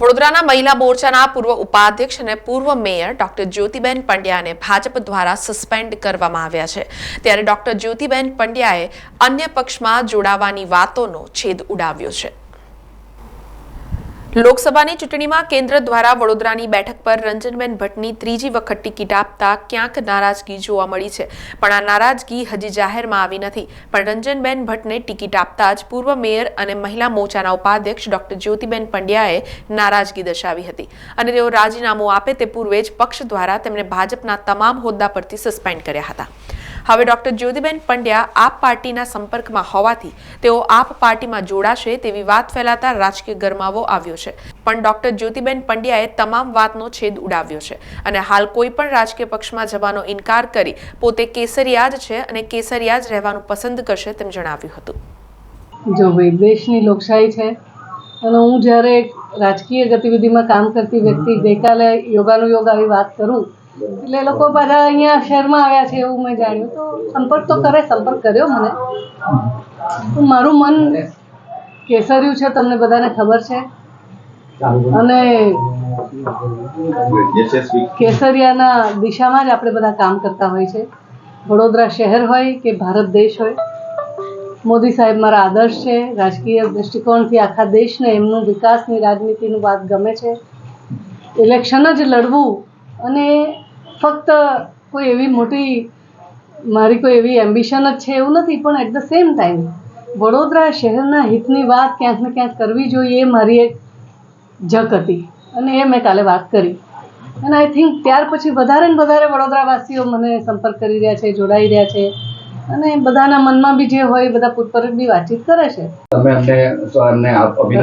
વડોદરાના મહિલા મોરચાના પૂર્વ ઉપાધ્યક્ષ અને પૂર્વ મેયર ડોક્ટર જ્યોતિબેન પંડ્યાને ભાજપ દ્વારા સસ્પેન્ડ કરવામાં આવ્યા છે। ત્યારે ડોક્ટર જ્યોતિબેન પંડ્યાએ અન્ય પક્ષમાં જોડાવાની વાતોનો છેદ ઉડાવ્યો છે। લોકસભાની ચૂંટણીમાં કેન્દ્ર દ્વારા વડોદરાની બેઠક પર રંજનબેન ભટ્ટની ત્રીજી વખત ટિકિટ આપતા ક્યાંક નારાજગી જોવા મળી છે, પણ આ નારાજગી હજી જાહેરમાં આવી નથી। પણ રંજનબેન ભટ્ટને ટિકિટ આપતા જ પૂર્વ મેયર અને મહિલા મોરચાના ઉપાધ્યક્ષ ડોક્ટર જ્યોતિબેન પંડ્યાએ નારાજગી દર્શાવી હતી અને તેઓ રાજીનામું આપે તે પૂર્વે જ પક્ષ દ્વારા તેમને ભાજપના તમામ હોદ્દા પરથી સસ્પેન્ડ કર્યા હતા। હવે ડોક્ટર જ્યોતિબેન પંડ્યા આપ પાર્ટીના સંપર્કમાં હોવાથી તેઓ આપ પાર્ટીમાં જોડાશે તેવી વાત ફેલાતા રાજકીય ગરમાવો આવ્યો છે, પણ ડોક્ટર જ્યોતિબેન પંડ્યાએ તમામ વાતનો છેદ ઉડાવ્યો છે અને હાલ કોઈ પણ રાજકીય પક્ષમાં જવાનો ઇનકાર કરી પોતે કેસરિયા જ છે અને કેસરિયા જ રહેવાનું પસંદ કરશે તેમ જણાવ્યું હતું। જો ભાઈ દેશની લોકશાહી છે અને હું જ્યારે રાજકીય ગતિવિધિમાં કામ કરતી વ્યક્તિ ગઈકાલે યોગાનું યોગ આવી વાત કરું એટલે લોકો બધા અહીંયા શહેરમાં આવ્યા છે એવું મેં જાણ્યું તો સંપર્ક કર્યો મને તો મારું મન કેસર્યું છે, તમને બધાને ખબર છે અને કેસરિયાના દિશામાં જ આપણે બધા કામ કરતા હોય છે। વડોદરા શહેર હોય કે ભારત દેશ હોય, મોદી સાહેબ મારા આદર્શ છે। રાજકીય દૃષ્ટિકોણથી આખા દેશને એમનું વિકાસની રાજનીતિનું વાત ગમે છે। ઇલેક્શન જ લડવું અને ફક્ત કોઈ એવી મોટી મારી કોઈ એવી એમ્બિશન જ છે એવું નથી, પણ at the same time Vadodara શહેરના હિતની વાત ક્યાંક ને ક્યાંક કરવી જોઈએ એ મારી એક ઝક હતી અને એ મેં કાલે વાત કરી અને આઈ થિંક ત્યાર પછી વધારે ને વધારે વડોદરાવાસીઓ મને સંપર્ક કરી રહ્યા છે, જોડાઈ રહ્યા છે અને બધાના મનમાં બી જે હોય બધા પૂછપરછ બી વાતચીત કરે છે।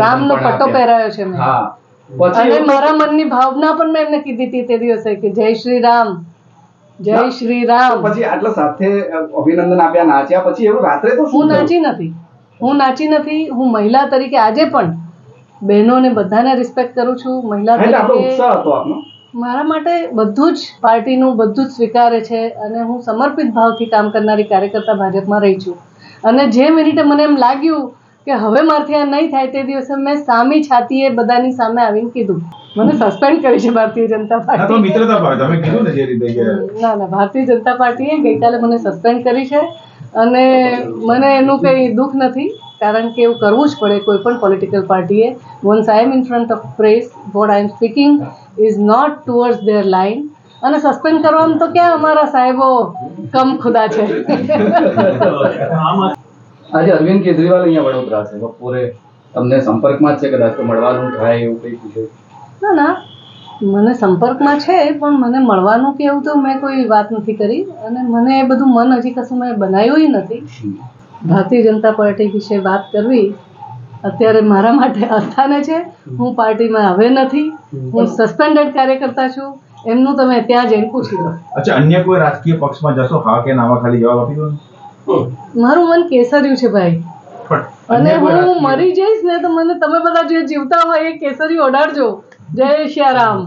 રામનો પટ્ટો પહેરાયો છે મેં અને મારા મનની ભાવના પણ મેં એમને કીધી હતી તે દિવસે કે જય શ્રી રામ, જય શ્રી રામ। પછી આટલા સાથે અભિનંદન આપ્યા, નાચ્યા, પછી એવું રાત્રે તો હું નાચી નથી। હું મહિલા તરીકે આજે પણ બહેનોને બધાને રિસ્પેક્ટ કરું છું। મહિલા તરીકે ઉત્સાહ હતો આપનો, મારા માટે બધું જ પાર્ટીનું બધું જ સ્વીકારે છે અને હું સમર્પિત ભાવથી કામ કરનારી કાર્યકર્તા ભાજપમાં રહી છું અને જે મિનિટે મને એમ લાગ્યું કે હવે મારથી આ નહીં થાય તે દિવસે મેં સામી છાતીએ બધાની સામે આવીને કીધું મને સસ્પેન્ડ કરી છે ભારતીય જનતા પાર્ટી। ના, ભારતીય જનતા પાર્ટીએ ગઈકાલે મને સસ્પેન્ડ કરી છે અને મને એનું કંઈ દુઃખ નથી, કારણ કે એવું કરવું જ પડે કોઈ પણ પોલિટિકલ પાર્ટીએ। Once I am in front of press what I am speaking is not towards their line અને સસ્પેન્ડ કરવામાં તો ક્યાં અમારા સાહેબો કમ ખુદા છે। આજે અરવિંદ કેજરીવાલ અહીંયા વડોદરા છે, બપોરે તમને સંપર્કમાં જ છે, કદાચ તો મળવાનું થાય એવું કંઈ પૂછ્યું? ના, મને સંપર્કમાં છે પણ મને મળવાનું કે એવું તો મેં કોઈ વાત નથી કરી અને મને એ બધું મન હજી કશું મેં બનાવ્યું નથી। ભારતીય જનતા પાર્ટી વિશે વાત કરવી અત્યારે મારા માટે અસ્થાને છે। હું પાર્ટીમાં હવે નથી, હું સસ્પેન્ડેડ કાર્યકર્તા છું, એમનું તમે ત્યાં જઈને પૂછી લો। અચ્છા, અન્ય કોઈ રાજકીય પક્ષમાં જશો? હા કે નામાં ખાલી જવાબ આપી દો। મારું મન કેસર્યું છે ભાઈ અને હું મરી જઈશ ને તો મને તમે બધા જે જીવતા હોય એ કેસરી ઓડાડજો। જય શ્રી રામ।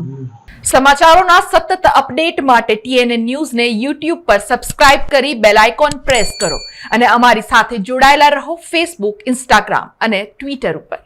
સમાચારોના સતત અપડેટ માટે TNN ન્યૂઝને YouTube પર સબસ્ક્રાઇબ કરી બેલ આઇકોન પ્રેસ કરો અને અમારી સાથે જોડાયેલા રહો Facebook, Instagram અને Twitter ઉપર।